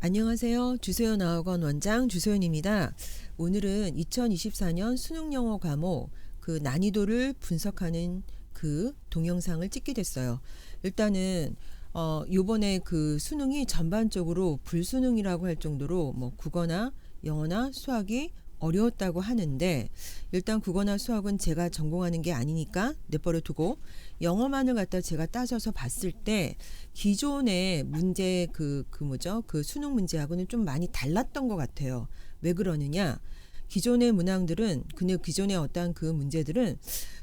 안녕하세요. 주소연 어학원 원장 주소연입니다. 오늘은 2024년 수능 영어 과목 그 난이도를 분석하는 그 동영상을 찍게 됐어요. 일단은 요번에 그 수능이 전반적으로 불수능이라고 할 정도로 뭐 국어나 영어나 수학이 어려웠다고 하는데, 일단 국어나 수학은 제가 전공하는 게 아니니까 내버려 두고 영어만을 갖다 제가 따져서 봤을 때 기존의 문제 그 수능 문제하고는 좀 많이 달랐던 것 같아요. 왜 그러느냐? 기존의 문항들은, 근데 기존의 어떤 그 문제들은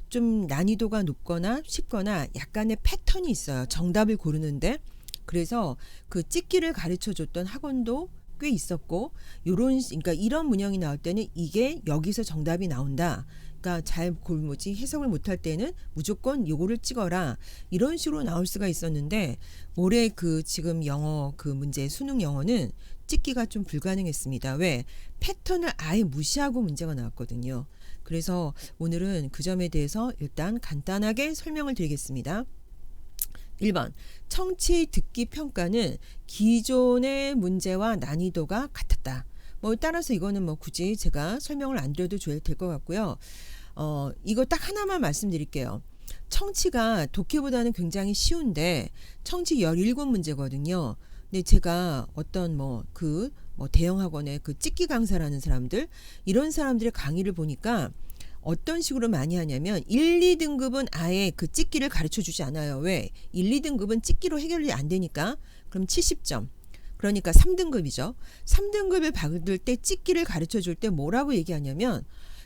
좀 난이도가 높거나 쉽거나 약간의 패턴이 있어요. 정답을 고르는데. 그래서 그 찍기를 가르쳐 줬던 학원도 꽤 있었고, 그러니까 이런 문형이 나올 때는 이게 여기서 정답이 나온다. 그러니까 잘 해석을 못할 때는 무조건 요거를 찍어라. 이런 식으로 나올 수가 있었는데, 올해 그 지금 영어 그 문제 수능 영어는 찍기가 좀 불가능했습니다. 왜? 패턴을 아예 무시하고 문제가 나왔거든요. 그래서 오늘은 그 점에 대해서 일단 간단하게 설명을 드리겠습니다. 1번 청취 듣기 평가는 기존의 문제와 난이도가 같았다. 뭐 따라서 이거는 뭐 굳이 제가 설명을 안 드려도 될 것 같고요. 이거 딱 하나만 말씀드릴게요. 청취가 독해보다는 굉장히 쉬운데 청취 17문제거든요. 근데 제가 어떤 대형 학원의 그 찍기 강사라는 사람들, 이런 사람들의 강의를 보니까 어떤 식으로 많이 하냐면 1, 2등급은 아예 그 찍기를 가르쳐 주지 않아요. 왜? 1, 2등급은 찍기로 해결이 안 되니까. 그럼 70점. 그러니까 3등급이죠. 3등급을 받을 때 찍기를 가르쳐 줄 때 뭐라고 얘기하냐면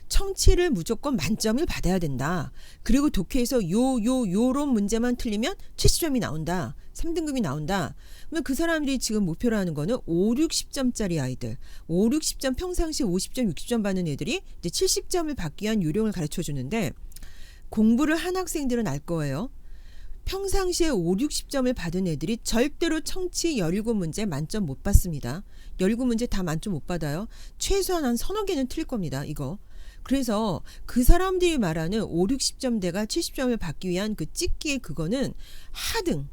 청취를 무조건 만점을 받아야 된다. 그리고 독해에서 요런 문제만 틀리면 70점이 나온다. 3등급이 나온다. 그러면 그 사람들이 지금 목표로 하는 거는 5, 60점짜리 아이들, 5, 60점 평상시 50점, 60점 받는 애들이 이제 70점을 받기 위한 요령을 가르쳐 주는데, 공부를 한 학생들은 알 거예요. 평상시에 5, 60점을 받은 애들이 절대로 청취 17문제 만점 못 받습니다. 17문제 다 만점 못 받아요. 최소한 한 서너 개는 틀릴 겁니다. 이거. 그래서 그 사람들이 말하는 5, 60점대가 70점을 받기 위한 그 찍기의 그거는 하등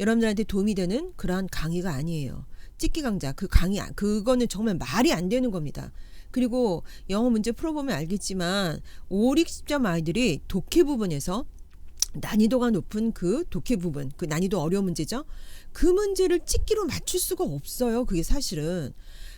여러분들한테 도움이 되는 그러한 강의가 아니에요. 찍기 강좌 그 강의, 그거는 정말 말이 안 되는 겁니다. 그리고 영어 문제 풀어보면 알겠지만 5, 60점 아이들이 독해 부분에서 난이도가 높은 그 독해 부분, 그 난이도 어려운 문제죠. 그 문제를 찍기로 맞출 수가 없어요. 그게 사실은.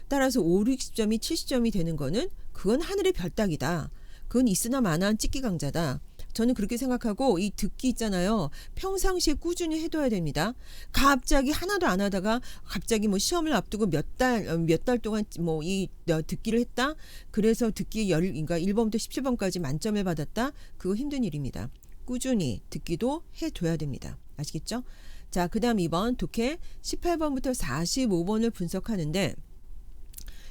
따라서 5, 60점이 70점이 되는 거는 그건 하늘의 별 따기다. 그건 있으나 마나한 찍기 강좌다. 저는 그렇게 생각하고, 이 듣기 있잖아요. 평상시에 꾸준히 해둬야 됩니다. 갑자기 하나도 안 하다가 갑자기 뭐 시험을 앞두고 몇 달 동안 뭐 이 듣기를 했다. 그래서 듣기 그러니까 1번부터 17번까지 만점을 받았다. 그거 힘든 일입니다. 꾸준히 듣기도 해둬야 됩니다. 아시겠죠? 자, 그 다음 2번 독해 18번부터 45번을 분석하는데,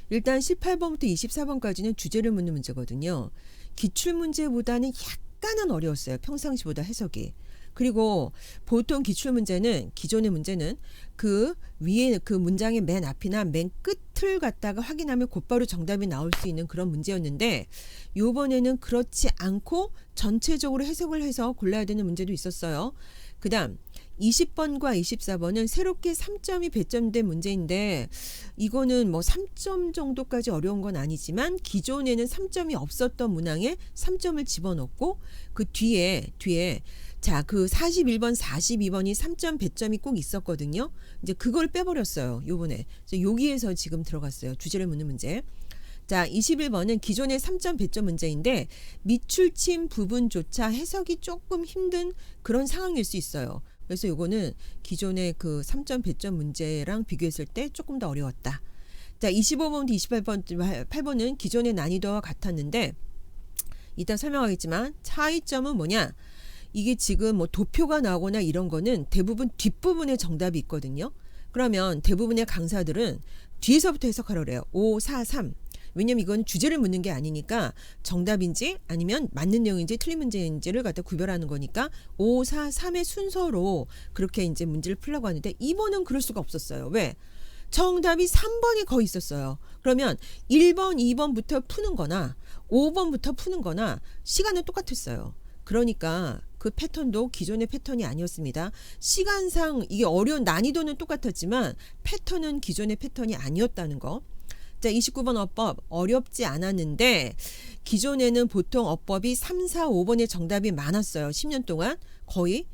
일단 18번부터 24번까지는 주제를 묻는 문제거든요. 기출문제보다는 약간은 어려웠어요. 평상시보다 해석이. 그리고 보통 기출문제는, 기존의 문제는 그 위에 그 문장의 맨 앞이나 맨 끝을 갖다가 확인하면 곧바로 정답이 나올 수 있는 그런 문제였는데, 요번에는 그렇지 않고 전체적으로 해석을 해서 골라야 되는 문제도 있었어요. 그 다음 20번과 24번은 새롭게 3점이 배점된 문제인데, 이거는 뭐 3점 정도까지 어려운 건 아니지만 기존에는 3점이 없었던 문항에 3점을 집어넣고, 그 뒤에 자, 그 41번, 42번이 3점 배점이 꼭 있었거든요. 이제 그걸 빼버렸어요. 요번에. 여기에서 지금 들어갔어요. 주제를 묻는 문제. 자, 21번은 기존의 3점 배점 문제인데 밑줄침 부분조차 해석이 조금 힘든 그런 상황일 수 있어요. 그래서 요거는 기존의 그 3점 배점 문제랑 비교했을 때 조금 더 어려웠다. 자, 25번부터 28번은 기존의 난이도와 같았는데, 이따 설명하겠지만 차이점은 뭐냐? 이게 지금 뭐 도표가 나오거나 이런 거는 대부분 뒷부분에 정답이 있거든요. 그러면 대부분의 강사들은 뒤에서부터 해석하라고 그래요. 5, 4, 3. 왜냐면 이건 주제를 묻는 게 아니니까 정답인지 아니면 맞는 내용인지 틀린 문제인지를 갖다 구별하는 거니까 5, 4, 3의 순서로 그렇게 이제 문제를 풀려고 하는데, 이번은 그럴 수가 없었어요. 왜? 정답이 3번이 거의 있었어요. 그러면 1번, 2번부터 푸는 거나 5번부터 푸는 거나 시간은 똑같았어요. 그러니까 그 패턴도 기존의 패턴이 아니었습니다. 시간상 이게 어려운 난이도는 똑같았지만 패턴은 기존의 패턴이 아니었다는 거. 자, 29번 어법 어렵지 않았는데 기존에는 보통 어법이 3, 4, 5번의 정답이 많았어요. 10년 동안 거의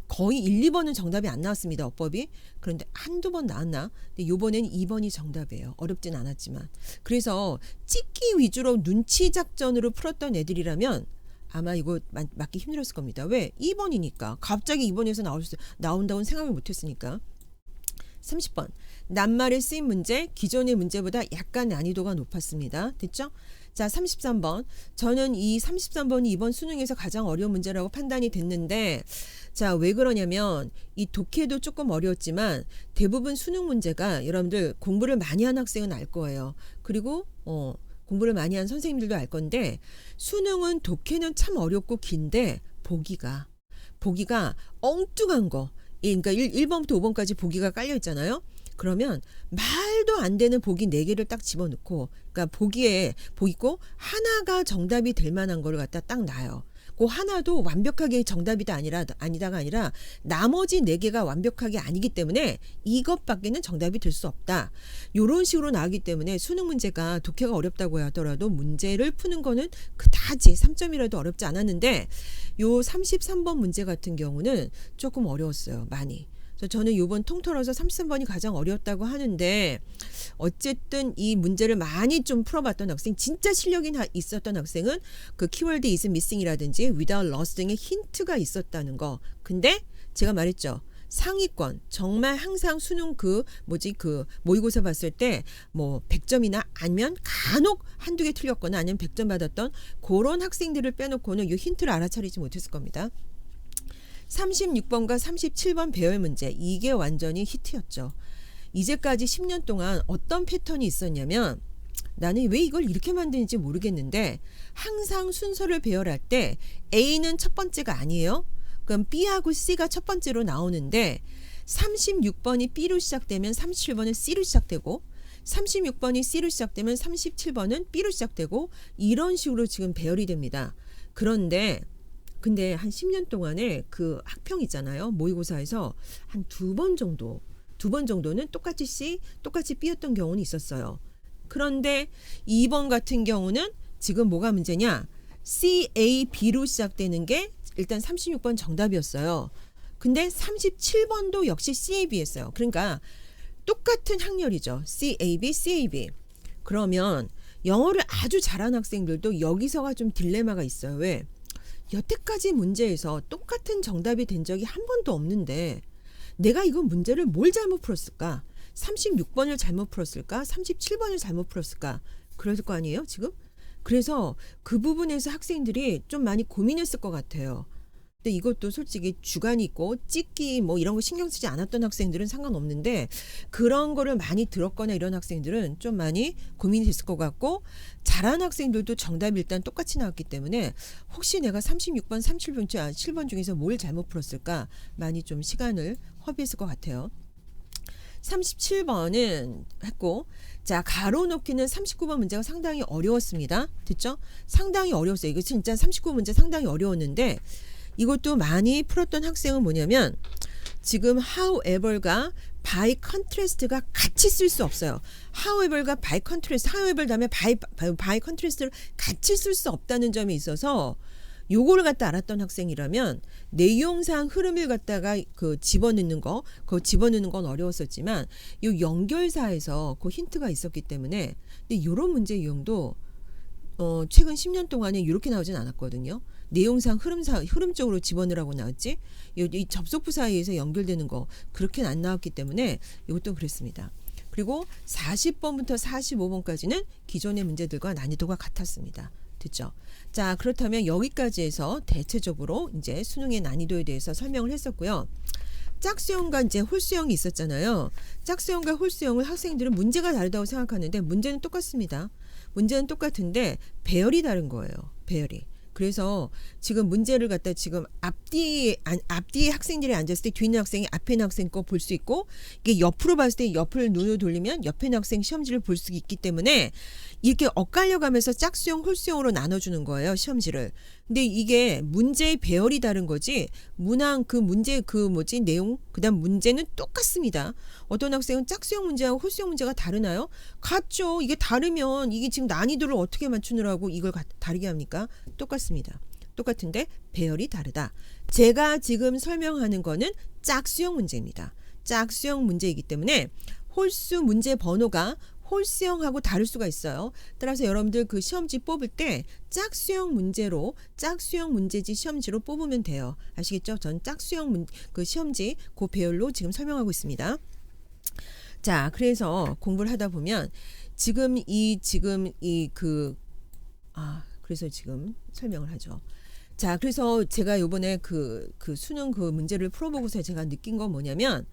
1, 2번은 정답이 안 나왔습니다. 어법이. 그런데 한두 번 나왔나? 근데 요번엔 2번이 정답이에요. 어렵진 않았지만. 그래서 찍기 위주로 눈치 작전으로 풀었던 애들이라면 아마 이거 맞기 힘들었을 겁니다. 왜? 2번이니까. 갑자기 2번에서 나온다고는 생각을 못했으니까. 30번. 낱말에 쓰인 문제, 기존의 문제보다 약간 난이도가 높았습니다. 됐죠? 자, 33번. 저는 이 33번이 이번 수능에서 가장 어려운 문제라고 판단이 됐는데, 자, 왜 그러냐면 이 독해도 조금 어려웠지만 대부분 수능 문제가 여러분들 공부를 많이 한 학생은 알 거예요. 그리고 공부를 많이 한 선생님들도 알 건데 수능은 독해는 참 어렵고 긴데 보기가 엉뚱한 거, 그러니까 1번부터 5번까지 보기가 깔려 있잖아요. 그러면 말도 안 되는 보기 4개를 딱 집어넣고, 그러니까 보기고 하나가 정답이 될 만한 걸 갖다 딱 놔요. 그 하나도 완벽하게 정답이다 아니다가 아니라 나머지 4개가 완벽하게 아니기 때문에 이것밖에는 정답이 될 수 없다. 이런 식으로 나오기 때문에 수능 문제가 독해가 어렵다고 하더라도 문제를 푸는 거는 그다지 3점이라도 어렵지 않았는데 요 33번 문제 같은 경우는 조금 어려웠어요. 많이. 그래서 저는 이번 통틀어서 33번이 가장 어려웠다고 하는데 어쨌든 이 문제를 많이 좀 풀어봤던 학생, 진짜 실력이 있었던 학생은 그 키워드 is missing이라든지 without loss 등의 힌트가 있었다는 거. 근데 제가 말했죠. 상위권 정말 항상 수능 모의고사 봤을 때 뭐 100점이나 아니면 간혹 한두 개 틀렸거나 아니면 100점 받았던 그런 학생들을 빼놓고는 이 힌트를 알아차리지 못했을 겁니다. 36번과 37번 배열 문제, 이게 완전히 히트였죠. 이제까지 10년 동안 어떤 패턴이 있었냐면 나는 왜 이걸 이렇게 만드는지 모르겠는데 항상 순서를 배열할 때 A는 첫 번째가 아니에요. 그럼 B하고 C가 첫 번째로 나오는데 36번이 B로 시작되면 37번은 C로 시작되고 36번이 C로 시작되면 37번은 B로 시작되고 이런 식으로 지금 배열이 됩니다. 근데 한 10년 동안에 그 학평 있잖아요. 모의고사에서 한 두 번 정도는 똑같이 C, 똑같이 B였던 경우는 있었어요. 그런데 2번 같은 경우는 지금 뭐가 문제냐? C, A, B로 시작되는 게 일단 36번 정답이었어요. 근데 37번도 역시 C, A, B였어요. 그러니까 똑같은 학렬이죠. C, A, B, C, A, B. 그러면 영어를 아주 잘하는 학생들도 여기서가 좀 딜레마가 있어요. 왜? 여태까지 문제에서 똑같은 정답이 된 적이 한 번도 없는데 내가 이거 문제를 뭘 잘못 풀었을까? 36번을 잘못 풀었을까? 37번을 잘못 풀었을까? 그럴 거 아니에요 지금? 그래서 그 부분에서 학생들이 좀 많이 고민했을 것 같아요. 근데 이것도 솔직히 주관이 있고 찍기 뭐 이런 거 신경 쓰지 않았던 학생들은 상관없는데 그런 거를 많이 들었거나 이런 학생들은 좀 많이 고민이 됐을 것 같고 잘하는 학생들도 정답이 일단 똑같이 나왔기 때문에 혹시 내가 36번, 37번 중에서 뭘 잘못 풀었을까 많이 좀 시간을 허비했을 것 같아요. 37번은 했고 자 가로 놓기는 39번 문제가 상당히 어려웠습니다. 됐죠? 상당히 어려웠어요. 이거 진짜 39번 문제 상당히 어려웠는데 이것도 많이 풀었던 학생은 뭐냐면 지금 however가 by contrast가 같이 쓸 수 없어요. however가 by contrast, however 다음에 by contrast를 같이 쓸 수 없다는 점이 있어서 요거를 갖다 알았던 학생이라면 내용상 흐름을 갖다가 집어넣는 건 어려웠었지만 요 연결사에서 그 힌트가 있었기 때문에 근데 요런 문제 유형도 최근 10년 동안에 이렇게 나오진 않았거든요. 내용상 흐름적으로 집어넣으라고 나왔지 이 접속부 사이에서 연결되는 거 그렇게는 안 나왔기 때문에 이것도 그랬습니다. 그리고 40번부터 45번까지는 기존의 문제들과 난이도가 같았습니다. 됐죠? 자 그렇다면 여기까지 해서 대체적으로 이제 수능의 난이도에 대해서 설명을 했었고요. 짝수형과 이제 홀수형이 있었잖아요. 짝수형과 홀수형을 학생들은 문제가 다르다고 생각하는데 문제는 똑같습니다. 문제는 똑같은데 배열이 다른 거예요. 배열이. 그래서 지금 문제를 갖다 지금 앞뒤에 학생들이 앉았을 때 뒤에 있는 학생이 앞에 있는 학생 거 볼 수 있고, 이게 옆으로 봤을 때 옆을 눈을 돌리면 옆에 있는 학생 시험지를 볼 수 있기 때문에 이렇게 엇갈려 가면서 짝수형, 홀수형으로 나눠주는 거예요, 시험지를. 근데 이게 문제의 배열이 다른 거지, 문항 그 문제 내용, 그다음 문제는 똑같습니다. 어떤 학생은 짝수형 문제하고 홀수형 문제가 다르나요? 같죠. 이게 다르면 이게 지금 난이도를 어떻게 맞추느라고 이걸 다르게 합니까? 똑같습니다. 똑같은데 배열이 다르다. 제가 지금 설명하는 거는 짝수형 문제입니다. 짝수형 문제이기 때문에 홀수 문제 번호가 홀수형하고 다를 수가 있어요. 따라서 여러분들 그 시험지 뽑을 때 짝수형 문제지 시험지로 뽑으면 돼요. 아시겠죠? 전 짝수형 그 시험지 그 배열로 지금 설명하고 있습니다. 자, 그래서 공부를 하다 보면 그래서 지금 설명을 하죠. 자, 그래서 제가 요번에 그 수능 그 문제를 풀어보고서 제가 느낀 건 뭐냐면,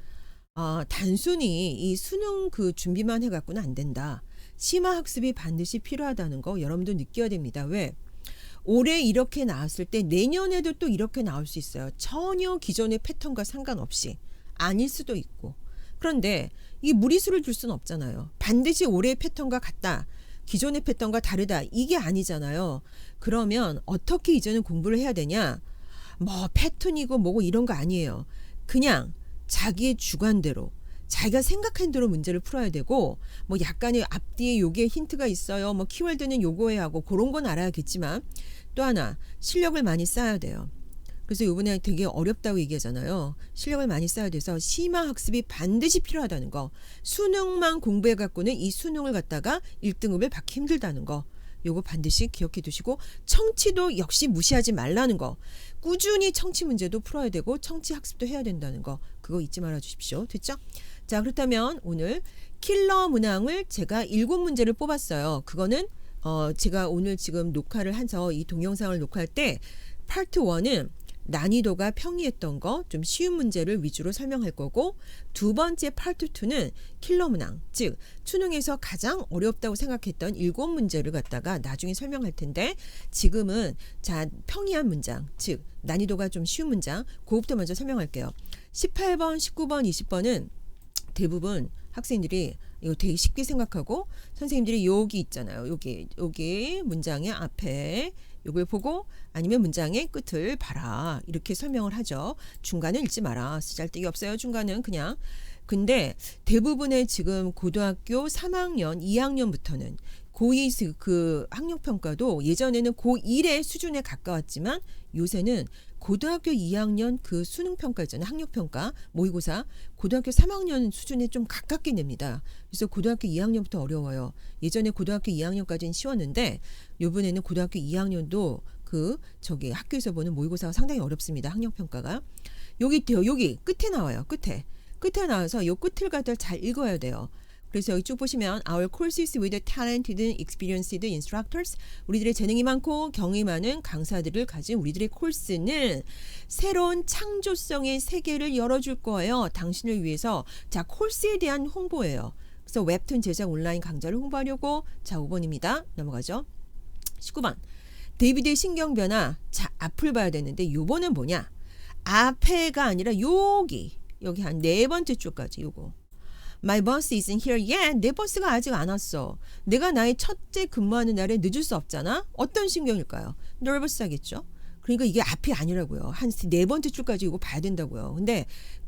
단순히 이 수능 그 준비만 해갖고는 안 된다. 심화 학습이 반드시 필요하다는 거 여러분도 느껴야 됩니다. 왜? 올해 이렇게 나왔을 때 내년에도 또 이렇게 나올 수 있어요. 전혀 기존의 패턴과 상관없이. 아닐 수도 있고. 그런데 이 무리수를 둘 수는 없잖아요. 반드시 올해의 패턴과 같다, 기존의 패턴과 다르다, 이게 아니잖아요. 그러면 어떻게 이제는 공부를 해야 되냐? 뭐 패턴이고 뭐고 이런 거 아니에요. 그냥 자기의 주관대로, 자기가 생각한 대로 문제를 풀어야 되고, 뭐 약간의 앞뒤에 요게 힌트가 있어요, 뭐 키워드는 요거에 하고 그런 건 알아야겠지만, 또 하나 실력을 많이 쌓아야 돼요. 그래서 이번에 되게 어렵다고 얘기하잖아요. 실력을 많이 쌓아야 돼서 심화 학습이 반드시 필요하다는 거. 수능만 공부해 갖고는 이 수능을 갖다가 1등급을 받기 힘들다는 거. 요거 반드시 기억해 두시고, 청취도 역시 무시하지 말라는 거. 꾸준히 청취 문제도 풀어야 되고 청취 학습도 해야 된다는 거. 그거 잊지 말아 주십시오. 됐죠? 자, 그렇다면 오늘 킬러 문항을 제가 7문제를 뽑았어요. 그거는 제가 오늘 지금 녹화를 해서 이 동영상을 녹화할 때 파트 1은 난이도가 평이했던 거, 좀 쉬운 문제를 위주로 설명할 거고, 두 번째 파트 2는 킬러 문항, 즉 수능에서 가장 어렵다고 생각했던 7문제를 갖다가 나중에 설명할 텐데, 지금은 자 평이한 문장, 즉 난이도가 좀 쉬운 문장, 그것부터 먼저 설명할게요. 18번, 19번, 20번은 대부분 학생들이 이거 되게 쉽게 생각하고, 선생님들이 여기 있잖아요. 여기 문장의 앞에 요걸 보고, 아니면 문장의 끝을 봐라, 이렇게 설명을 하죠. 중간은 읽지 마라. 쓰잘데기 없어요, 중간은. 그냥. 근데 대부분의 지금 고등학교 3학년, 2학년부터는 고2 그 학력평가도 예전에는 고1의 수준에 가까웠지만, 요새는 고등학교 2학년 그 수능평가 있잖아요. 학력평가, 모의고사, 고등학교 3학년 수준에 좀 가깝게 냅니다. 그래서 고등학교 2학년부터 어려워요. 예전에 고등학교 2학년까지는 쉬웠는데, 요번에는 고등학교 2학년도 학교에서 보는 모의고사가 상당히 어렵습니다. 학력평가가. 여기 있대요. 여기 끝에 나와요. 끝에 나와서 요 끝을 갖다 잘 읽어야 돼요. 그래서 여기 쭉 보시면 Our courses with talented, experienced instructors, 우리들의 재능이 많고 경험이 많은 강사들을 가진 우리들의 코र्스는 새로운 창조성의 세계를 열어줄 거예요. 당신을 위해서. 자, 코र्스에 대한 홍보예요. 그래서 웹툰 제작 온라인 강좌를 홍보하려고. 자, 5번입니다. 넘어가죠. 19번. 데이비드의 신경 변화. 자, 앞을 봐야 되는데 요번은 뭐냐? 앞에가 아니라 여기 한 4번째 줄까지 요거. My bus isn't here yet. 내 버스가 아직 안 왔어. 내가 나의 첫째 근무하는 날에 늦을 수 없잖아. 어떤 신경일까요? nervous 하겠죠. 그러니까 이게 앞이 아니라고요. 한 4번째 줄까지 이거 봐야 된다고요. 근데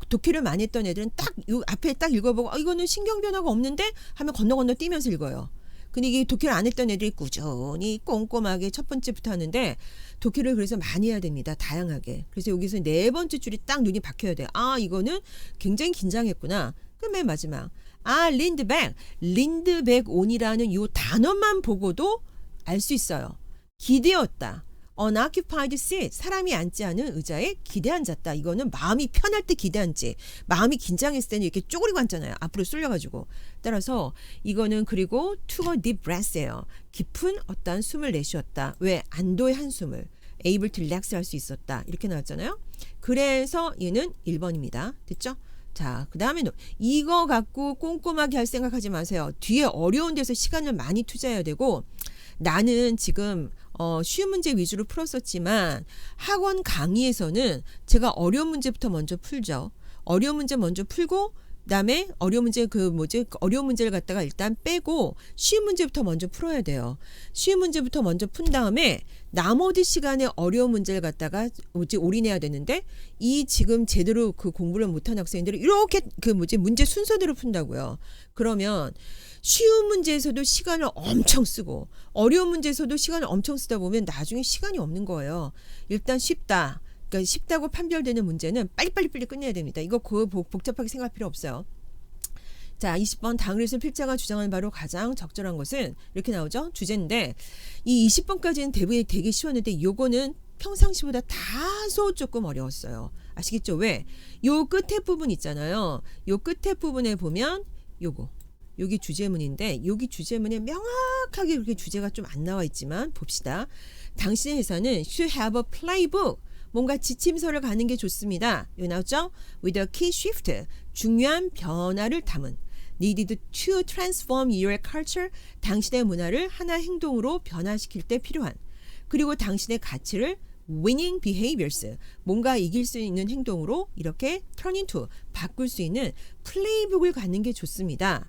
독해를 많이 했던 애들은 딱 요 앞에 딱 읽어보고, 이거는 신경 변화가 없는데 하면 건너 뛰면서 읽어요. 근데 이게 독해를 안 했던 애들이 꾸준히 꼼꼼하게 첫 번째부터 하는데, 독해를 그래서 많이 해야 됩니다. 다양하게. 그래서 여기서 4번째 줄이 딱 눈이 박혀야 돼요. 이거는 굉장히 긴장했구나. 그 맨 마지막. 린드백 온이라는 이 단어만 보고도 알 수 있어요. 기대었다. unoccupied seat, 사람이 앉지 않은 의자에 기대 앉았다. 이거는 마음이 편할 때 기대 앉지, 마음이 긴장했을 때는 이렇게 쪼그리고 앉잖아요. 앞으로 쏠려가지고. 따라서 이거는 그리고 took a deep breath예요. 깊은 어떤 숨을 내쉬었다. 왜? 안도의 한숨을. able to relax 할 수 있었다. 이렇게 나왔잖아요. 그래서 얘는 1번입니다. 됐죠? 자, 그 다음에 이거 갖고 꼼꼼하게 할 생각하지 마세요. 뒤에 어려운 데서 시간을 많이 투자해야 되고, 나는 지금 쉬운 문제 위주로 풀었었지만 학원 강의에서는 제가 어려운 문제부터 먼저 풀죠. 어려운 문제 먼저 풀고 그다음에 어려운 문제 어려운 문제를 갖다가 일단 빼고 쉬운 문제부터 먼저 풀어야 돼요. 쉬운 문제부터 먼저 푼 다음에 나머지 시간에 어려운 문제를 갖다가 올인해야 되는데 이 지금 제대로 그 공부를 못한 학생들이 이렇게 문제 순서대로 푼다고요. 그러면 쉬운 문제에서도 시간을 엄청 쓰고 어려운 문제에서도 시간을 엄청 쓰다 보면 나중에 시간이 없는 거예요. 일단 쉽다. 그러니까 쉽다고 판별되는 문제는 빨리빨리 끝내야 됩니다. 이거 복잡하게 생각할 필요 없어요. 자, 20번 당그레이슨 필자가 주장하는 바로 가장 적절한 것은 이렇게 나오죠. 주제인데 이 20번까지는 되게 쉬웠는데 요거는 평상시보다 다소 조금 어려웠어요. 아시겠죠? 왜? 요 끝에 부분 있잖아요. 요 끝에 부분에 보면 여기 주제문인데 여기 주제문에 명확하게 그렇게 주제가 좀 안 나와 있지만 봅시다. 당신의 회사는 should have a playbook. 뭔가 지침서를 가는 게 좋습니다. 여기 나왔죠? With a key shift. 중요한 변화를 담은. Needed to transform your culture. 당신의 문화를 하나 행동으로 변화시킬 때 필요한. 그리고 당신의 가치를 winning behaviors. 뭔가 이길 수 있는 행동으로 이렇게 turn into. 바꿀 수 있는 플레이북을 갖는 게 좋습니다.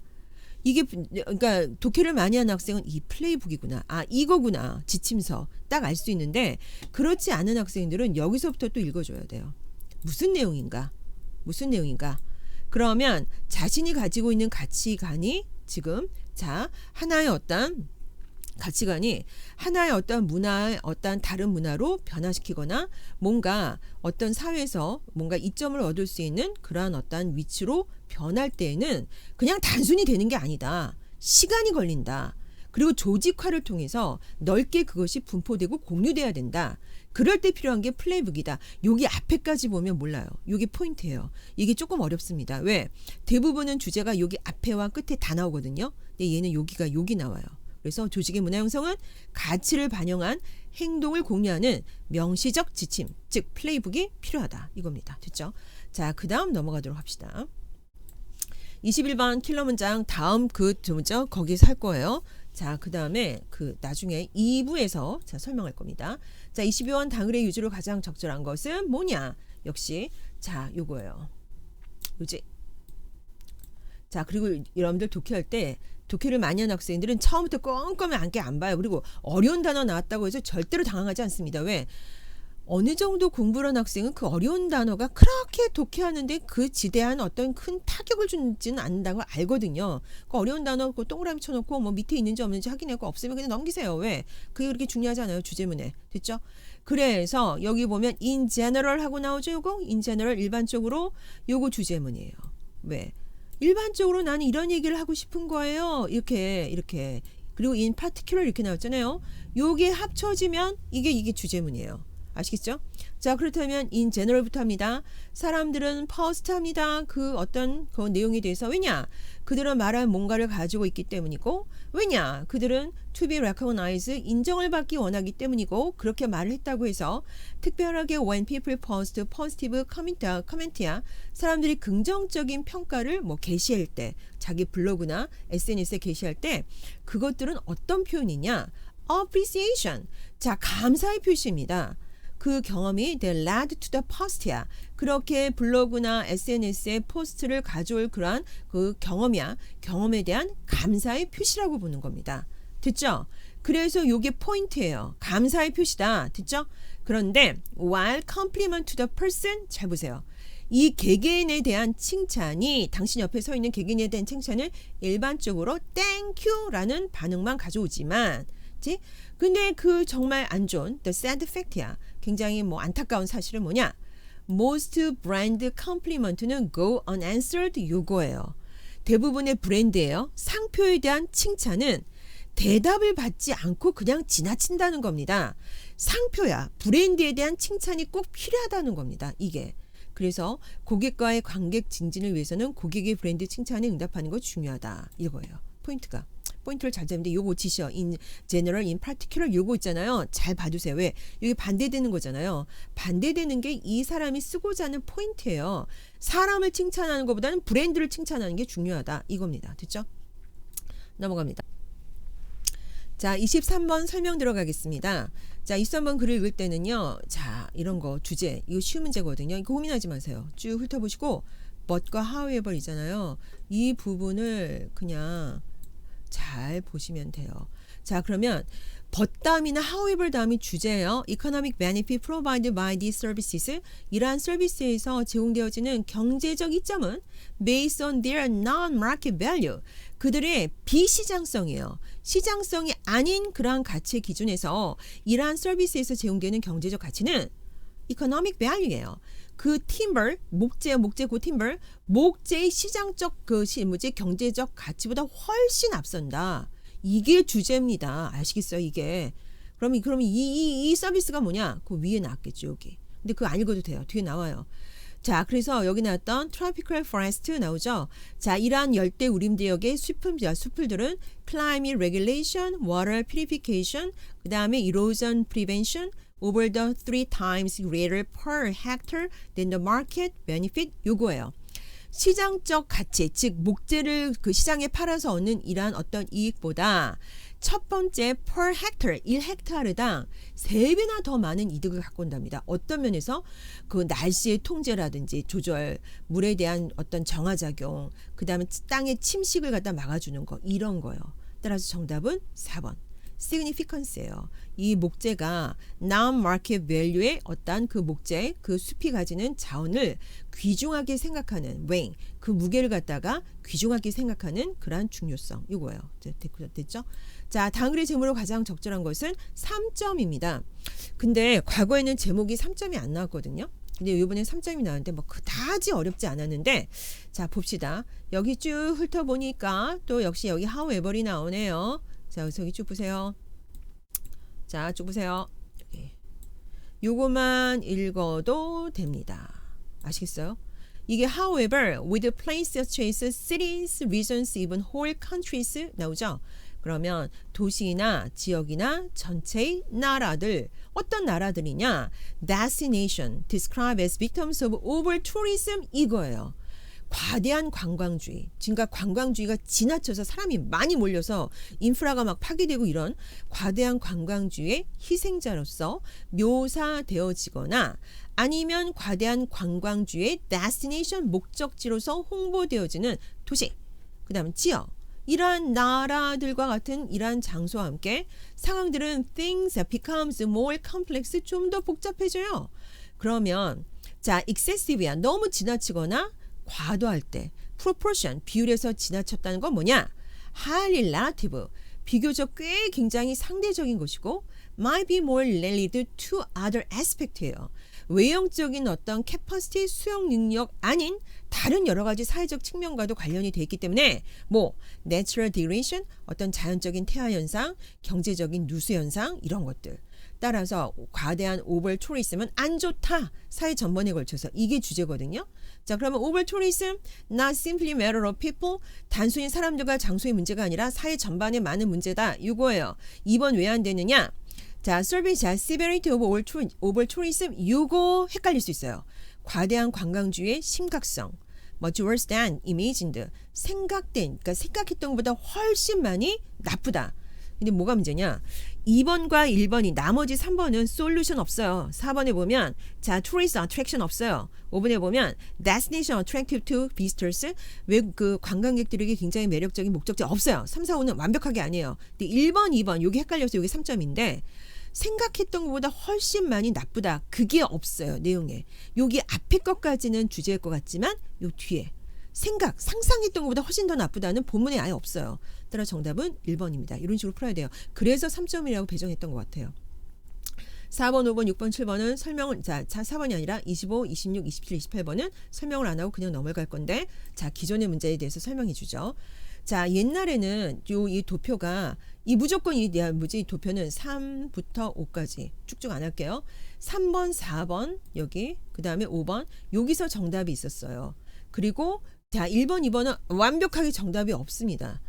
이게 그러니까 독해를 많이 하는 학생은 이 플레이북이구나. 이거구나. 지침서. 딱 알 수 있는데 그렇지 않은 학생들은 여기서부터 또 읽어줘야 돼요. 무슨 내용인가? 그러면 자신이 가지고 있는 가치관이 지금 하나의 어떤 가치관이 하나의 어떤 문화의 어떤 다른 문화로 변화시키거나 뭔가 어떤 사회에서 뭔가 이점을 얻을 수 있는 그러한 어떤 위치로 변할 때에는 그냥 단순히 되는 게 아니다. 시간이 걸린다. 그리고 조직화를 통해서 넓게 그것이 분포되고 공유돼야 된다. 그럴 때 필요한 게 플레이북이다. 여기 앞에까지 보면 몰라요. 여기 포인트예요. 이게 조금 어렵습니다. 왜? 대부분은 주제가 여기 앞에와 끝에 다 나오거든요. 근데 얘는 여기 나와요. 그래서 조직의 문화 형성은 가치를 반영한 행동을 공유하는 명시적 지침, 즉 플레이북이 필요하다. 이겁니다. 됐죠? 자, 그 다음 넘어가도록 합시다. 21번 킬러 문장 다음 거기서 할 거예요. 자, 그 다음에 나중에 2부에서 설명할 겁니다. 자, 22번 당을의 유주로 가장 적절한 것은 뭐냐? 역시 요거예요. 요지. 자, 그리고 여러분들 독해할 때 독해를 많이 하는 학생들은 처음부터 꼼꼼히 안 봐요. 그리고 어려운 단어 나왔다고 해서 절대로 당황하지 않습니다. 왜? 어느 정도 공부를 한 학생은 그 어려운 단어가 그렇게 독해하는데 그 지대한 어떤 큰 타격을 주지는 않는다는 걸 알거든요. 그 어려운 단어 동그라미 쳐놓고 밑에 있는지 없는지 확인하고 없으면 그냥 넘기세요. 왜? 그게 그렇게 중요하지 않아요. 주제문에. 됐죠? 그래서 여기 보면 in general 하고 나오죠. 요거 in general 일반적으로 요거 주제문이에요. 왜? 일반적으로 나는 이런 얘기를 하고 싶은 거예요. 이렇게. 그리고 in particular 이렇게 나왔잖아요. 요게 합쳐지면 이게 주제문이에요. 아시겠죠? 자, 그렇다면 in general부터 합니다. 사람들은 first 합니다. 그 어떤 그 내용에 대해서. 왜냐? 그들은 말할 뭔가를 가지고 있기 때문이고, 왜냐? 그들은 to be recognized, 인정을 받기 원하기 때문이고, 그렇게 말을 했다고 해서 특별하게 when people post positive comment야. 사람들이 긍정적인 평가를 게시할 때, 자기 블로그나 SNS에 게시할 때 그것들은 어떤 표현이냐? appreciation. 자, 감사의 표시입니다. 그 경험이 they led to the post야. 그렇게 블로그나 SNS에 포스트를 가져올 그러한 그 경험이야. 경험에 대한 감사의 표시라고 보는 겁니다. 됐죠? 그래서 요게 포인트예요. 감사의 표시다. 됐죠? 그런데 while compliment to the person, 잘 보세요. 이 개개인에 대한 칭찬이 당신 옆에 서 있는 개개인에 대한 칭찬을 일반적으로 thank you라는 반응만 가져오지만 근데 그 정말 안 좋은 the sad fact야. 굉장히 안타까운 사실은 뭐냐? Most brand compliment는 go unanswered 요거예요. 대부분의 브랜드예요. 상표에 대한 칭찬은 대답을 받지 않고 그냥 지나친다는 겁니다. 상표야. 브랜드에 대한 칭찬이 꼭 필요하다는 겁니다. 이게. 그래서 고객과의 관계 증진을 위해서는 고객의 브랜드 칭찬에 응답하는 거 중요하다. 이거예요. 포인트를 잘 잡는데 요거 지시요. in general, in particular 요거 있잖아요. 잘 봐주세요. 왜? 이게 반대되는 거잖아요. 반대되는 게 이 사람이 쓰고자 하는 포인트예요. 사람을 칭찬하는 것보다는 브랜드를 칭찬하는 게 중요하다. 이겁니다. 됐죠? 넘어갑니다. 자, 23번 설명 들어가겠습니다. 자, 23번 글을 읽을 때는요. 자, 이런 거 주제. 이거 쉬운 문제거든요. 이거 고민하지 마세요. 쭉 훑어보시고 but과 however 있잖아요. 이 부분을 그냥 잘 보시면 돼요. 자, 그러면 but 다음이나 however 다음이 주제예요. economic benefit provided by these services. 이러한 서비스에서 제공되어지는 경제적 이점은 based on their non-market value. 그들의 비시장성이에요. 시장성이 아닌 그러한 가치 기준에서 이러한 서비스에서 제공되는 경제적 가치는 economic value예요. 그 timber, 목재요, 목재 그 timber, 목재의 시장적 경제적 가치보다 훨씬 앞선다. 이게 주제입니다. 아시겠어요, 이게? 그럼 이 서비스가 뭐냐? 그 위에 나왔겠죠, 여기. 근데 그거 안 읽어도 돼요. 뒤에 나와요. 자, 그래서 여기 나왔던 tropical forest 나오죠. 자, 이러한 열대 우림 지역의 숲들은 climate regulation, water purification, 그 다음에 erosion prevention, over the 3 times greater per hectare than the market benefit 요거예요. 시장적 가치, 즉 목재를 그 시장에 팔아서 얻는 이러한 어떤 이익보다 첫 번째 per hectare, 1헥타르당 3배나 더 많은 이득을 갖고 온답니다. 어떤 면에서 그 날씨의 통제라든지 조절, 물에 대한 어떤 정화작용, 그 다음에 땅의 침식을 갖다 막아주는 거, 이런 거요. 따라서 정답은 4번. significance예요. 이 목재가 non-market value의 어떤 그 목재, 그 숲이 가지는 자원을 귀중하게 생각하는 weighing, 그 무게를 갖다가 귀중하게 생각하는 그러한 중요성. 이거예요. 됐죠? 자, 다음 글의 제목으로 가장 적절한 것은 3점입니다. 근데 과거에는 제목이 3점이 안 나왔거든요. 근데 이번엔 3점이 나왔는데 뭐 그다지 어렵지 않았는데 자, 봅시다. 여기 쭉 훑어보니까 또 역시 여기 however이 나오네요. 자, 여기 쭉 보세요. 자, 쭉 보세요. 여기. 요거만 읽어도 됩니다. 아시겠어요? 이게 however, with places such as cities, regions, even whole countries 나오죠? 그러면 도시나 지역이나 전체의 나라들, 어떤 나라들이냐? destination, described as victims of over tourism 이거예요. 과대한 관광주의, 그러니까 관광주의가 지나쳐서 사람이 많이 몰려서 인프라가 막 파괴되고 이런 과대한 관광주의의 희생자로서 묘사되어지거나 아니면 과대한 관광주의의 destination 목적지로서 홍보되어지는 도시, 그 다음 지역, 이러한 나라들과 같은 이러한 장소와 함께 상황들은 things becomes more complex, 좀 더 복잡해져요. 그러면 자, excessive야, 너무 지나치거나 과도할 때, proportion, 비율에서 지나쳤다는 건 뭐냐? highly relative, 비교적 꽤 굉장히 상대적인 것이고 might be more related to other aspect예요. 외형적인 어떤 capacity, 수용 능력 아닌 다른 여러 가지 사회적 측면과도 관련이 되어 있기 때문에 뭐 natural degradation, 어떤 자연적인 태화 현상, 경제적인 누수 현상 이런 것들. 따라서 과대한 오버 투리즘은 안 좋다. 사회 전반에 걸쳐서 이게 주제거든요. 자, 그러면 오버 투리즘 not simply matter of people, 단순히 사람들과 장소의 문제가 아니라 사회 전반에 많은 문제다. 이거예요. 2번 왜 안 되느냐? 자, service severity of over tourism 이거 헷갈릴 수 있어요. 과대한 관광주의의 심각성. much worse than imagined. 그러니까 생각했던 것보다 훨씬 많이 나쁘다. 근데 뭐가 문제냐? 2번과 1번이 나머지 3번은 솔루션 없어요. 4번에 보면 자, tourist attraction 없어요. 5번에 보면 destination attractive to visitors, 그 관광객들에게 굉장히 매력적인 목적지 없어요. 3, 4, 5는 완벽하게 아니에요. 근데 1번, 2번 여기 헷갈려서 여기 3점인데 생각했던 것보다 훨씬 많이 나쁘다. 그게 없어요. 내용에. 여기 앞에 것까지는 주제일 것 같지만 요 뒤에 상상했던 것보다 훨씬 더 나쁘다는 본문에 아예 없어요. 따라 정답은 1번입니다. 이런 식으로 풀어야 돼요. 그래서 3점이라고 배정했던 것 같아요. 4번, 5번, 6번, 7번은 설명을, 자 4번이 아니라 25, 26, 27, 28번은 설명을 안 하고 그냥 넘어갈 건데, 자, 기존의 문제에 대해서 설명해 주죠. 자, 옛날에는 이 도표가 무조건 이 도표는 3부터 5까지 쭉쭉 안 할게요. 3번, 4번 여기, 그 다음에 5번 여기서 정답이 있었어요. 그리고 자, 1번, 2번은 완벽하게 정답이 없습니다.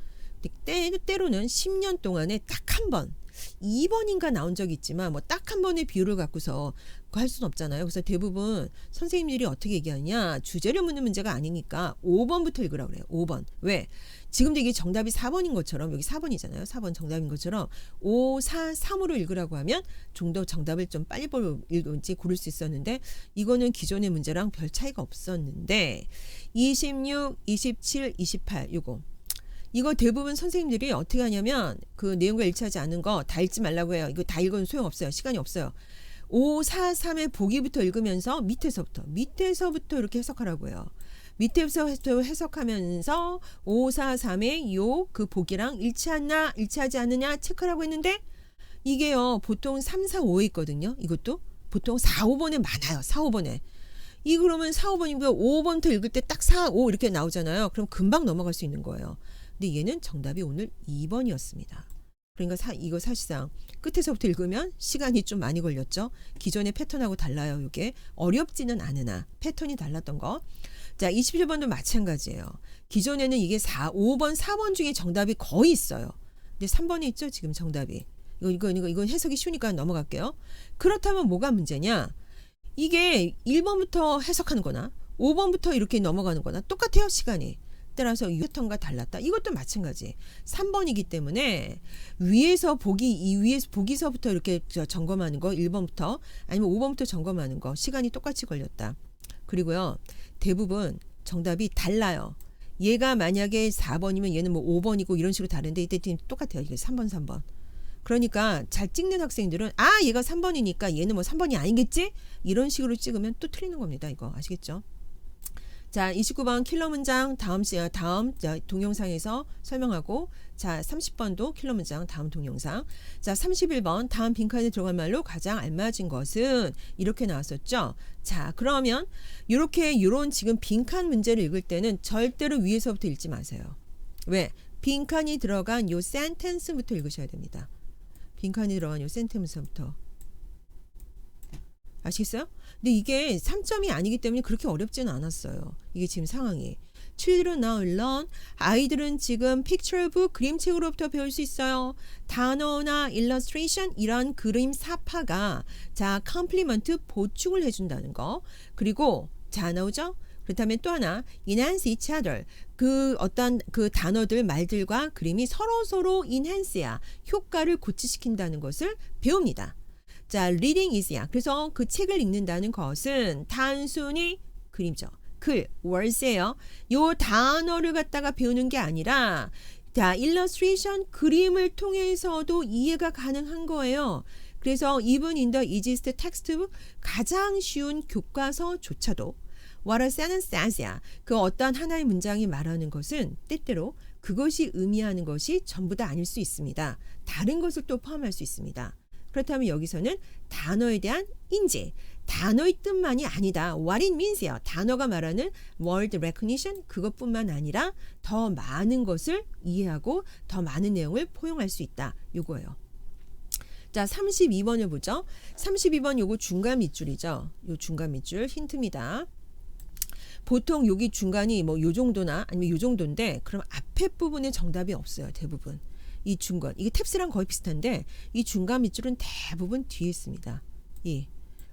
때로는 10년 동안에 딱 한 번, 2번인가 나온 적이 있지만 뭐 딱 한 번의 비율을 갖고서 그거 할 수는 없잖아요. 그래서 대부분 선생님들이 어떻게 얘기하냐, 주제를 묻는 문제가 아니니까 5번부터 읽으라고 그래요. 5번. 왜? 지금도 이게 정답이 4번인 것처럼, 여기 4번이잖아요. 4번 정답인 것처럼 5, 4, 3으로 읽으라고 하면 좀 더 정답을 좀 빨리 읽을지 고를 수 있었는데, 이거는 기존의 문제랑 별 차이가 없었는데 26, 27, 28 이거 대부분 선생님들이 어떻게 하냐면 그 내용과 일치하지 않은 거 다 읽지 말라고 해요. 이거 다 읽으면 소용없어요. 시간이 없어요. 5, 4, 3의 보기부터 읽으면서 밑에서부터 이렇게 해석하라고 해요. 밑에서부터 해석하면서 5, 4, 3의 요 그 보기랑 일치하나 일치하지 않느냐 체크라고 했는데, 이게요 보통 3, 4, 5에 있거든요. 이것도 보통 4, 5번에 많아요. 4, 5번에. 이 그러면 4, 5번이고 5번부터 읽을 때 딱 4, 5 이렇게 나오잖아요. 그럼 금방 넘어갈 수 있는 거예요. 근데 얘는 정답이 오늘 2번이었습니다. 그러니까 이거 사실상 끝에서부터 읽으면 시간이 좀 많이 걸렸죠. 기존의 패턴하고 달라요. 이게 어렵지는 않으나 패턴이 달랐던 거. 자, 27번도 마찬가지예요. 기존에는 이게 5번, 4번 중에 정답이 거의 있어요. 근데 3번에 있죠. 지금 정답이. 이건 해석이 쉬우니까 넘어갈게요. 그렇다면 뭐가 문제냐? 이게 1번부터 해석하는 거나 5번부터 이렇게 넘어가는 거나 똑같아요. 시간이. 따라서 패턴과 달랐다. 이것도 마찬가지. 3번이기 때문에 위에서 보기서부터 이렇게 점검하는 거 1번부터 아니면 5번부터 점검하는 거 시간이 똑같이 걸렸다. 그리고요. 대부분 정답이 달라요. 얘가 만약에 4번이면 얘는 뭐 5번이고 이런 식으로 다른데 이때 똑같아요. 이게 3번. 그러니까 잘 찍는 학생들은 얘가 3번이니까 얘는 뭐 3번이 아니겠지? 이런 식으로 찍으면 또 틀리는 겁니다. 이거 아시겠죠? 자, 29번 킬러 문장 다음 동영상에서 설명하고, 자 30번도 킬러 문장 다음 동영상. 자 31번 다음 빈칸에 들어간 말로 가장 알맞은 것은 이렇게 나왔었죠. 자 그러면 요런 지금 빈칸 문제를 읽을 때는 절대로 위에서부터 읽지 마세요. 왜? 빈칸이 들어간 요 센텐스부터 읽으셔야 됩니다. 빈칸이 들어간 요 센텐스부터. 아시겠어요? 근데 이게 3점이 아니기 때문에 그렇게 어렵지는 않았어요. 이게 지금 상황이. Children now learn. 아이들은 지금 picture book, 그림책으로부터 배울 수 있어요. 단어나 illustration, 이런 그림 사파가 자 complement, 보충을 해준다는 거. 그리고 자 나오죠? 그렇다면 또 하나 enhance each other. 그 어떤 그 단어들, 말들과 그림이 서로 enhance야. 효과를 고치시킨다는 것을 배웁니다. 자, reading is야. 그래서 그 책을 읽는다는 것은 단순히 그림죠. 글, words예요. 요 단어를 갖다가 배우는 게 아니라 자, illustration, 그림을 통해서도 이해가 가능한 거예요. 그래서 even in the easiest textbook, 가장 쉬운 교과서조차도 what a sentence says야. 그 어떤 하나의 문장이 말하는 것은 때때로 그것이 의미하는 것이 전부 다 아닐 수 있습니다. 다른 것을 또 포함할 수 있습니다. 그렇다면 여기서는 단어에 대한 인지, 단어의 뜻만이 아니다. What it means요. 단어가 말하는 word recognition, 그것뿐만 아니라 더 많은 것을 이해하고 더 많은 내용을 포용할 수 있다. 요거예요. 자, 32번을 보죠. 32번 요거 중간 밑줄이죠. 요 중간 밑줄 힌트입니다. 보통 여기 중간이 뭐 요 정도나 아니면 요 정도인데, 그럼 앞에 부분에 정답이 없어요. 대부분. 이 중간, 이게 탭스랑 거의 비슷한데 이 중간 밑줄은 대부분 뒤에 있습니다.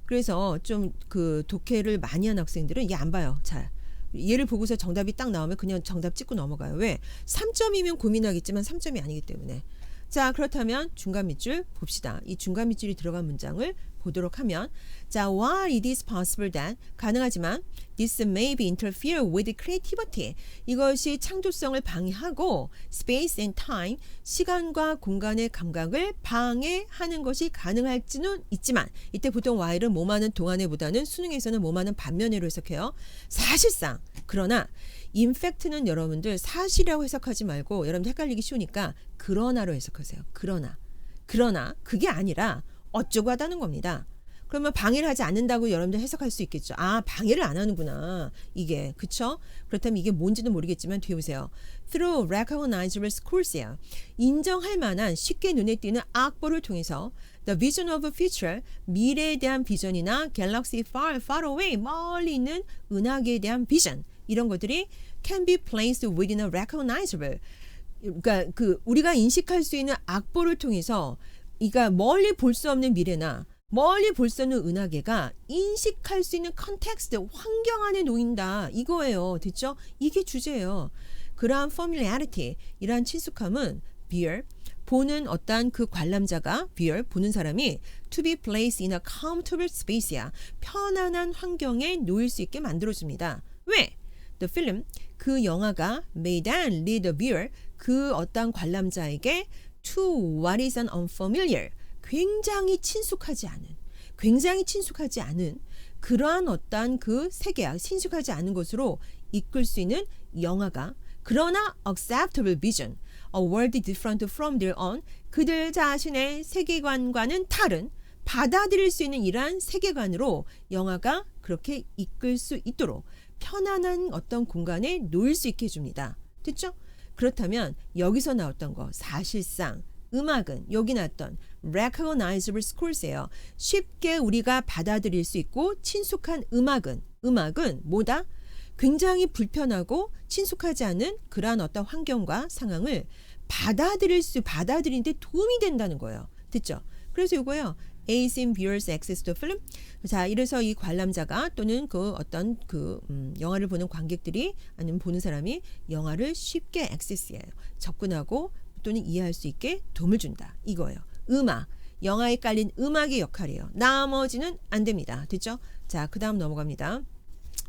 그래서 좀 그 독해를 많이 한 학생들은 얘 안 봐요. 잘. 얘를 보고서 정답이 딱 나오면 그냥 정답 찍고 넘어가요. 왜? 3점이면 고민하겠지만 3점이 아니기 때문에. 자, 그렇다면 중간 밑줄 봅시다. 이 중간 밑줄이 들어간 문장을 보도록 하면, 자, while it is possible that, 가능하지만 this may be interfere with creativity, 이것이 창조성을 방해하고 space and time, 시간과 공간의 감각을 방해하는 것이 가능할지는 있지만, 이때 보통 while은 뭐하는 동안에보다는 수능에서는 뭐하는 반면에로 해석해요. 사실상. 그러나 in fact는 여러분들 사실이라고 해석하지 말고, 여러분들 헷갈리기 쉬우니까 그러나로 해석하세요. 그러나 그게 아니라 어쩌고 하다는 겁니다. 그러면 방해를 하지 않는다고 여러분들 해석할 수 있겠죠. 방해를 안 하는구나. 이게. 그쵸? 그렇다면 이게 뭔지도 모르겠지만 뒤에 보세요. Through recognizable scrolls. 인정할 만한 쉽게 눈에 띄는 악보를 통해서 The vision of a future, 미래에 대한 비전이나 galaxy far, far away, 멀리 있는 은하계에 대한 비전, 이런 것들이 can be placed within a recognizable, 그러니까 그 우리가 인식할 수 있는 악보를 통해서 이가 멀리 볼 수 없는 미래나 멀리 볼 수 없는 은하계가 인식할 수 있는 컨텍스트, 환경 안에 놓인다. 이거예요. 됐죠? 이게 주제예요. 그러한 familiarity, 이러한 친숙함은 beer, 보는 어떤 그 관람자가 beer, 보는 사람이 to be placed in a comfortable space야. 편안한 환경에 놓일 수 있게 만들어줍니다. 왜? The film, 그 영화가 made and lead the viewer, 그 어떤 관람자에게 to what is an unfamiliar, 굉장히 친숙하지 않은 그러한 어떤 그 세계야, 친숙하지 않은 것으로 이끌 수 있는 영화가, 그러나 acceptable vision, a world different from their own, 그들 자신의 세계관과는 다른, 받아들일 수 있는 이러한 세계관으로 영화가 그렇게 이끌 수 있도록 편안한 어떤 공간에 놓일 수 있게 해줍니다. 됐죠? 그렇다면 여기서 나왔던 거, 사실상 음악은 여기 나왔던 recognizable scores예요. 쉽게 우리가 받아들일 수 있고 친숙한 음악은 뭐다? 굉장히 불편하고 친숙하지 않은 그러한 어떤 환경과 상황을 받아들이는데 도움이 된다는 거예요. 됐죠? 그래서 이거요. Async viewers access to film. 자, 이래서 이 관람자가 또는 그 어떤 그 영화를 보는 관객들이 아니면 보는 사람이 영화를 쉽게 액세스해요. 접근하고 또는 이해할 수 있게 도움을 준다. 이거예요. 음악. 영화에 깔린 음악의 역할이에요. 나머지는 안 됩니다. 됐죠? 자, 그 다음 넘어갑니다.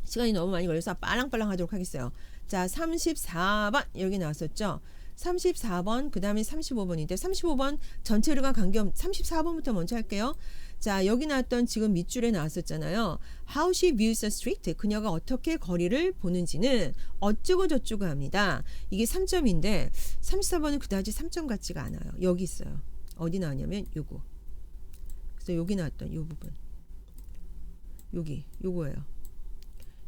시간이 너무 많이 걸려서 빨랑빨랑 하도록 하겠어요. 자, 34번 여기 나왔었죠. 34번 그 다음에 35번인데 35번 전체를과 관계없 34번부터 먼저 할게요. 자, 여기 나왔던 지금 밑줄에 나왔었잖아요. How she views the street. 그녀가 어떻게 거리를 보는지는 어쩌고 저쩌고 합니다. 이게 3점인데 34번은 그다지 3점 같지가 않아요. 여기 있어요. 어디 나왔냐면 요거. 그래서 여기 나왔던 요 부분. 요거예요.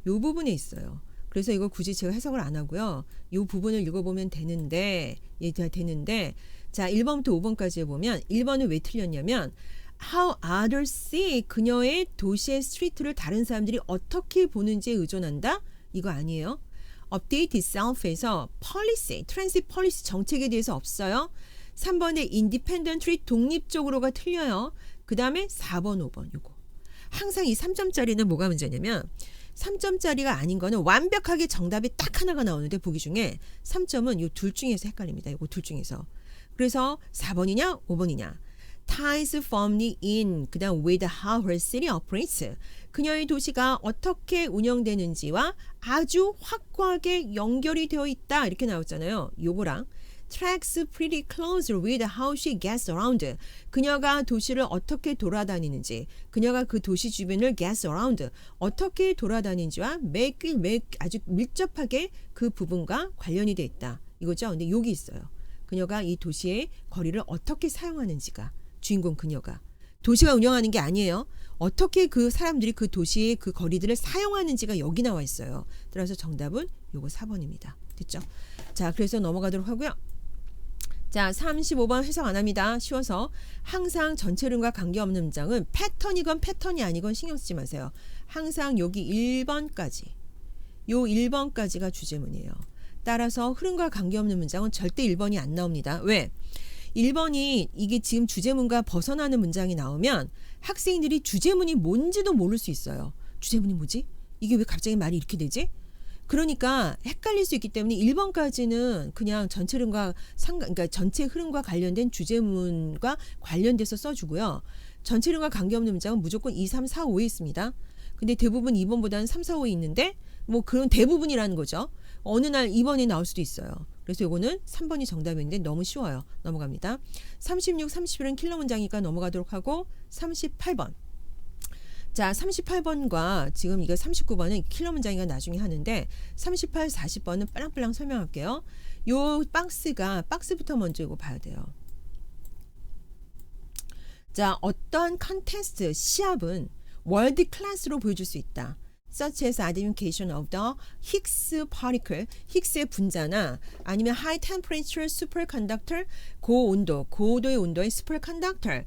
요 부분에 있어요. 그래서 이거 굳이 제가 해석을 안 하고요. 이 부분을 읽어보면 되는데 자, 1번부터 5번까지 보면 1번은 왜 틀렸냐면 How others see, 그녀의 도시의 스트리트를 다른 사람들이 어떻게 보는지에 의존한다? 이거 아니에요. Update itself에서 policy, transit policy 정책에 대해서 없어요. 3번에 independently 독립적으로가 틀려요. 그 다음에 4번, 5번 요거. 항상 이 3점짜리는 뭐가 문제냐면 3점짜리가 아닌 거는 완벽하게 정답이 딱 하나가 나오는데 보기 중에 3점은 이 둘 중에서 헷갈립니다. 이거 둘 중에서. 그래서 4번이냐 5번이냐. Ties firmly in, 그 다음 with how her city operates. 그녀의 도시가 어떻게 운영되는지와 아주 확고하게 연결이 되어 있다. 이렇게 나왔잖아요. 요거랑 tracks pretty close with how she gets around. 그녀가 도시를 어떻게 돌아다니는지, 그녀가 그 도시 주변을 gets around, 어떻게 돌아다니는지와 아주 밀접하게 그 부분과 관련이 돼 있다. 이거죠. 근데 여기 있어요. 그녀가 이 도시의 거리를 어떻게 사용하는지가, 주인공 그녀가. 도시가 운영하는 게 아니에요. 어떻게 그 사람들이 그 도시의 그 거리들을 사용하는지가 여기 나와 있어요. 따라서 정답은 요거 4번입니다. 됐죠? 자, 그래서 넘어가도록 하고요. 자, 35번 해석 안 합니다. 쉬워서. 항상 전체 흐름과 관계없는 문장은 패턴이건 패턴이 아니건 신경 쓰지 마세요. 항상 여기 1번까지, 요 1번까지가 주제문이에요. 따라서 흐름과 관계없는 문장은 절대 1번이 안 나옵니다. 왜? 1번이 이게 지금 주제문과 벗어나는 문장이 나오면 학생들이 주제문이 뭔지도 모를 수 있어요. 주제문이 뭐지? 이게 왜 갑자기 말이 이렇게 되지? 그러니까 헷갈릴 수 있기 때문에 1번까지는 그냥 전체 흐름과 그러니까 전체 흐름과 관련된 주제문과 관련돼서 써주고요. 전체 흐름과 관계없는 문장은 무조건 2, 3, 4, 5에 있습니다. 근데 대부분 2번보다는 3, 4, 5에 있는데 뭐 그런 대부분이라는 거죠. 어느 날 2번이 나올 수도 있어요. 그래서 이거는 3번이 정답인데 너무 쉬워요. 넘어갑니다. 36, 37은 킬러 문장이니까 넘어가도록 하고 38번. 자, 38번과 지금 이거 39번은 킬러 문장이가 나중에 하는데 38, 40번은 빨랑빨랑 설명할게요. 요 박스부터 먼저 이거 봐야 돼요. 자, 어떠한 컨테스트, 시합은 월드 클래스로 보여줄 수 있다. such as identification of the Higgs particle, 히그스의 분자나 아니면 high temperature superconductor, 고도의 온도의 superconductor,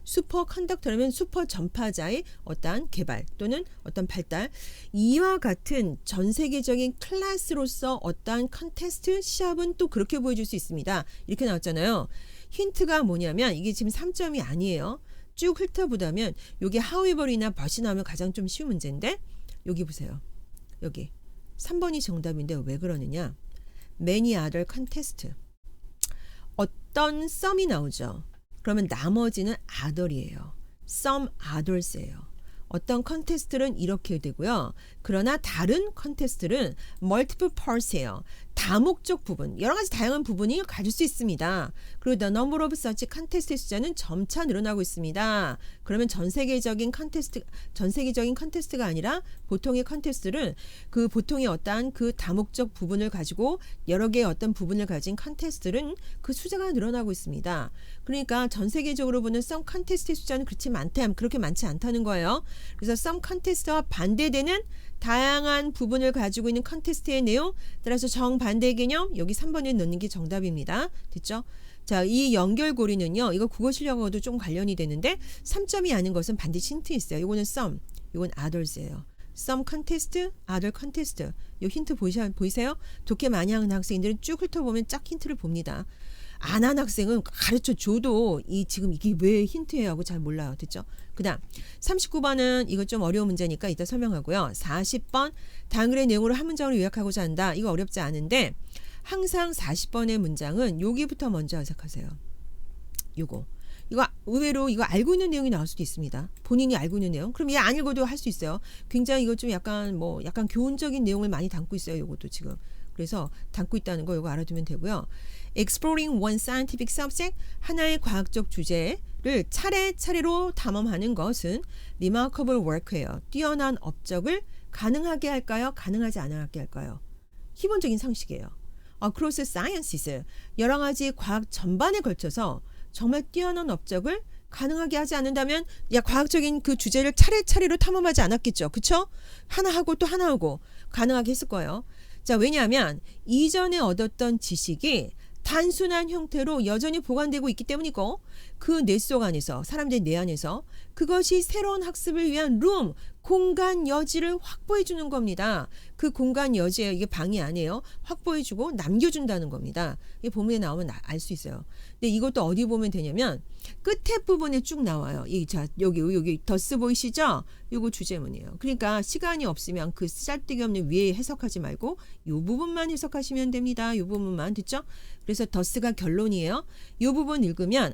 슈퍼컨덕터라면 슈퍼 전파자의 어떠한 개발 또는 어떤 발달, 이와 같은 전 세계적인 클래스로서 어떠한 컨테스트 시합은 또 그렇게 보여줄 수 있습니다. 이렇게 나왔잖아요. 힌트가 뭐냐면 이게 지금 3점이 아니에요. 쭉 훑어보다면 여기 however이나 but이 나오면 가장 좀 쉬운 문제인데 여기 보세요. 여기 3번이 정답인데 왜 그러느냐. many other contest. 어떤 썸이 나오죠. 그러면 나머지는 other이에요. some others예요. 어떤 컨테스트는 이렇게 되고요. 그러나 다른 컨테스트는 multiple parts예요. 다목적 부분, 여러 가지 다양한 부분이 가질 수 있습니다. 그리고 the number of such contest의 숫자는 점차 늘어나고 있습니다. 그러면 전 세계적인 컨테스트가 아니라 보통의 컨테스트는 그 보통의 어떠한 그 다목적 부분을 가지고 여러 개의 어떤 부분을 가진 컨테스트는 그 숫자가 늘어나고 있습니다. 그러니까 전 세계적으로 보는 some 컨테스트의 숫자는 그렇게 많지 않다는 거예요. 그래서 some 컨테스트와 반대되는 다양한 부분을 가지고 있는 컨테스트의 내용, 따라서 정반대 개념 여기 3번에 넣는 게 정답입니다. 됐죠? 자, 이 연결고리는요. 이거 국어 실력하고도 좀 관련이 되는데 3점이 아닌 것은 반드시 힌트 있어요. 이거는 some, 이건 others예요. some contest, other contest. 이 힌트 보이세요? 독해 많이 하는 학생들은 쭉 훑어보면 쫙 힌트를 봅니다. 안 한 학생은 가르쳐 줘도 지금 이게 왜 힌트예요 하고 잘 몰라요. 됐죠? 그 다음 39번은 이거 좀 어려운 문제니까 이따 설명하고요. 40번 단글의 내용으로 한 문장으로 요약하고자 한다. 이거 어렵지 않은데 항상 40번의 문장은 여기부터 먼저 해석하세요. 이거 의외로 이거 알고 있는 내용이 나올 수도 있습니다. 본인이 알고 있는 내용. 그럼 얘 안 읽어도 할 수 있어요. 굉장히 이거 좀 약간 교훈적인 내용을 많이 담고 있어요. 이것도 지금. 그래서 담고 있다는 거 이거 알아두면 되고요. Exploring one scientific subject, 하나의 과학적 주제를 차례차례로 탐험하는 것은 remarkable work예요. 뛰어난 업적을 가능하게 할까요? 가능하지 않게 할까요? 기본적인 상식이에요. Across sciences, 여러 가지 과학 전반에 걸쳐서 정말 뛰어난 업적을 가능하게 하지 않는다면 과학적인 그 주제를 차례차례로 탐험하지 않았겠죠. 그쵸? 하나 하고 또 하나 하고 가능하게 했을 거예요. 자, 왜냐하면 이전에 얻었던 지식이 단순한 형태로 여전히 보관되고 있기 때문이고 그 뇌 속 안에서 사람들의 뇌 안에서 그것이 새로운 학습을 위한 룸, 공간 여지를 확보해 주는 겁니다. 그 공간 여지에 이게 방이 아니에요. 확보해 주고 남겨준다는 겁니다. 이 본문에 나오면 알 수 있어요. 근데 이것도 어디 보면 되냐면 끝에 부분에 쭉 나와요. 여기 더스 보이시죠? 이거 주제문이에요. 그러니까 시간이 없으면 그 쌀데기 없는 위에 해석하지 말고 이 부분만 해석하시면 됩니다. 이 부분만. 됐죠? 그래서 더스가 결론이에요. 이 부분 읽으면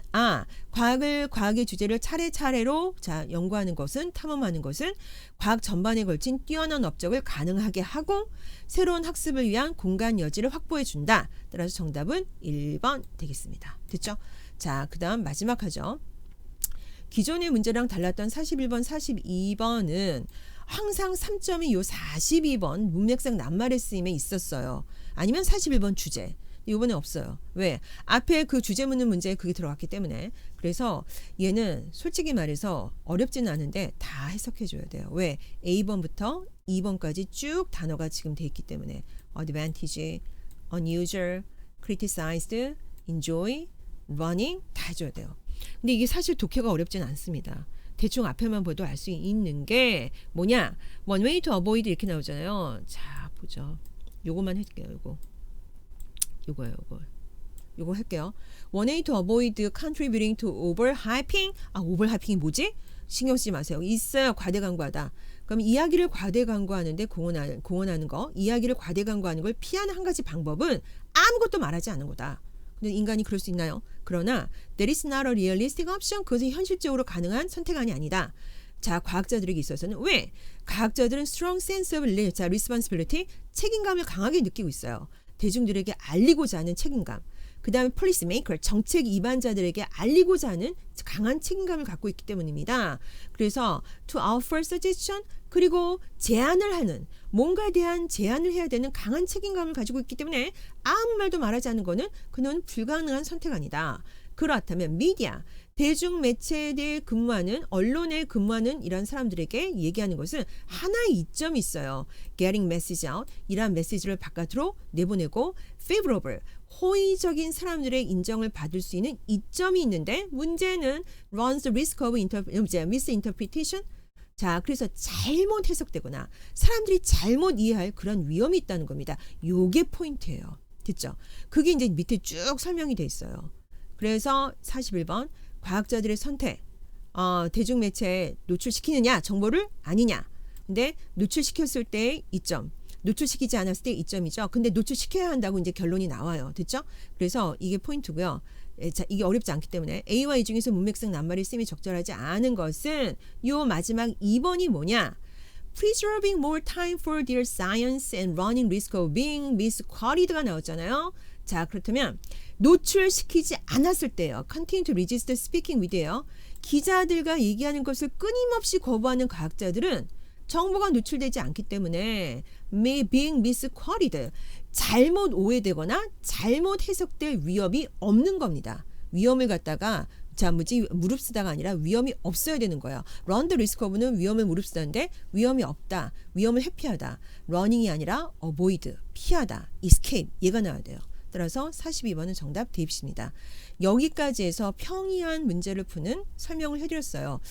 과학의 주제를 차례차례로 연구하는 것은 탐험하는 것은 과학 전반에 걸친 뛰어난 업적을 가능하게 하고 새로운 학습을 위한 공간 여지를 확보해 준다. 따라서 정답은 1번 되겠습니다. 됐죠? 자, 그 다음 마지막 하죠. 기존의 문제랑 달랐던 41번, 42번은 항상 3점이 요 42번 문맥상 낱말의 쓰임에 있었어요. 아니면 41번 주제. 이번에 없어요. 왜? 앞에 그 주제 묻는 문제에 그게 들어갔기 때문에. 그래서 얘는 솔직히 말해서 어렵지는 않은데 다 해석해 줘야 돼요. 왜? A번부터 2번까지 쭉 단어가 지금 돼 있기 때문에 advantage, unusual, criticized, enjoy, running 다 해줘야 돼요. 근데 이게 사실 독해가 어렵진 않습니다. 대충 앞에만 봐도 알 수 있는 게 뭐냐? One way to avoid 이렇게 나오잖아요. 자, 보죠. 요거만 할게요. 요거 할게요. One way to avoid contributing to overhyping. overhyping이 뭐지? 신경 쓰지 마세요. 있어요. 과대광고하다. 그럼 이야기를 과대광고하는데 공언하는 거, 이야기를 과대광고하는 걸 피하는 한 가지 방법은 아무것도 말하지 않는 거다. 근데 인간이 그럴 수 있나요? 그러나 that is not a realistic option. 그것은 현실적으로 가능한 선택안이 아니다. 자, 과학자들에게 있어서는 왜? 과학자들은 strong sense of responsibility, 책임감을 강하게 느끼고 있어요. 대중들에게 알리고자 하는 책임감. 그 다음에 policy maker, 정책 위반자들에게 알리고자 하는 강한 책임감을 갖고 있기 때문입니다. 그래서 to offer suggestion, 그리고 제안을 하는, 뭔가에 대한 제안을 해야 되는 강한 책임감을 가지고 있기 때문에 아무 말도 말하지 않는 거는 그는 불가능한 선택 아니다. 그렇다면 media, 대중매체에 근무하는 언론에 근무하는 이런 사람들에게 얘기하는 것은 하나의 이점이 있어요. getting message out 이란 메시지를 바깥으로 내보내고 favorable 호의적인 사람들의 인정을 받을 수 있는 이점이 있는데 문제는 runs the risk of misinterpretation. 자, 그래서 잘못 해석되거나 사람들이 잘못 이해할 그런 위험이 있다는 겁니다. 요게 포인트예요. 됐죠? 그게 이제 밑에 쭉 설명이 돼 있어요. 그래서 41번 과학자들의 선택, 대중매체에 노출시키느냐 정보를 아니냐. 근데 노출시켰을 때 이점, 노출시키지 않았을 때 이점이죠. 근데 노출시켜야 한다고 이제 결론이 나와요. 됐죠? 그래서 이게 포인트고요. 자, 이게 어렵지 않기 때문에 A와 E 중에서 문맥상 낱말이 쓰임이 적절하지 않은 것은 요 마지막 2번이 뭐냐? Preserving more time for their science and running risk of being misquoted 가 나왔잖아요. 자, 그렇다면 노출시키지 않았을 때요. Continue to resist speaking with예요. 기자들과 얘기하는 것을 끊임없이 거부하는 과학자들은 정보가 노출되지 않기 때문에 being misquoted 잘못 오해되거나 잘못 해석될 위험이 없는 겁니다. 위험을 갖다가 무릅쓰다가 아니라 위험이 없어야 되는 거예요. run the risk of는 위험을 무릅쓰다인데 위험이 없다. 위험을 회피하다. running이 아니라 avoid, 피하다. escape, 얘가 나와야 돼요. 따라서 42번은 정답 대입시입니다. 여기까지 해서 평이한 문제를 푸는 설명을 해드렸어요.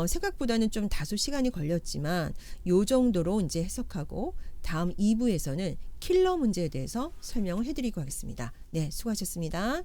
생각보다는 좀 다소 시간이 걸렸지만 요 정도로 이제 해석하고 다음 2부에서는 킬러 문제에 대해서 설명을 해드리고 하겠습니다. 네, 수고하셨습니다.